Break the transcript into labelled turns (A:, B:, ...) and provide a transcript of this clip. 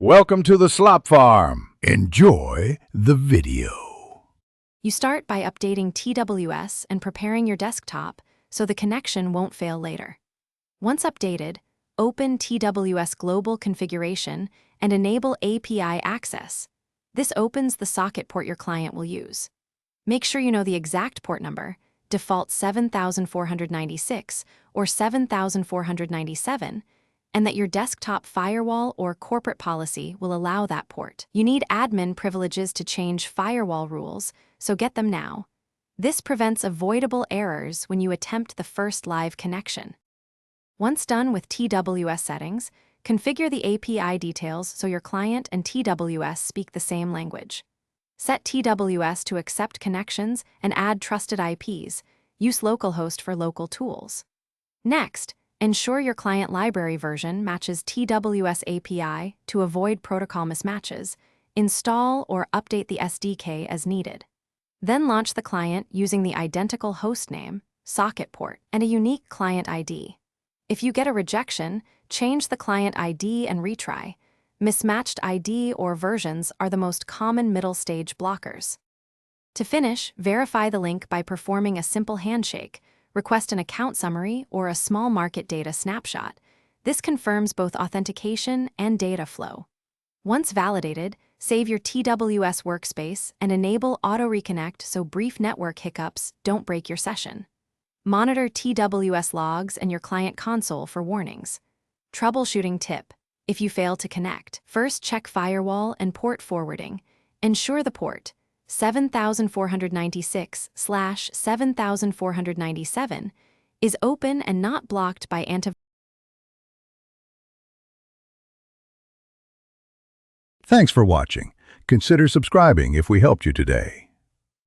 A: Welcome to the slop farm. Enjoy the video.
B: You start by updating TWS and preparing your desktop so the connection won't fail later. Once updated, open TWS Global Configuration and enable API access. This opens the socket port your client will use. Make sure you know the exact port number, default 7496 or 7497, and that your desktop firewall or corporate policy will allow that port. You need admin privileges to change firewall rules, so get them now. This prevents avoidable errors when you attempt the first live connection. Once done with TWS settings, configure the API details so your client and TWS speak the same language. Set TWS to accept connections and add trusted IPs. Use localhost for local tools. Next, ensure your client library version matches TWS API to avoid protocol mismatches. Install or update the SDK as needed. Then launch the client using the identical hostname, socket port, and a unique client ID. If you get a rejection, change the client ID and retry. Mismatched ID or versions are the most common middle-stage blockers. To finish, verify the link by performing a simple handshake. Request an account summary or a small market data snapshot. This confirms both authentication and data flow. Once validated, save your TWS workspace and enable auto reconnect so brief network hiccups don't break your session. Monitor TWS logs and your client console for warnings. Troubleshooting tip: if you fail to connect, first check firewall and port forwarding. Ensure the port 7496/7497 is open and not blocked by antivirus.
A: Thanks for watching. Consider subscribing if we helped you today.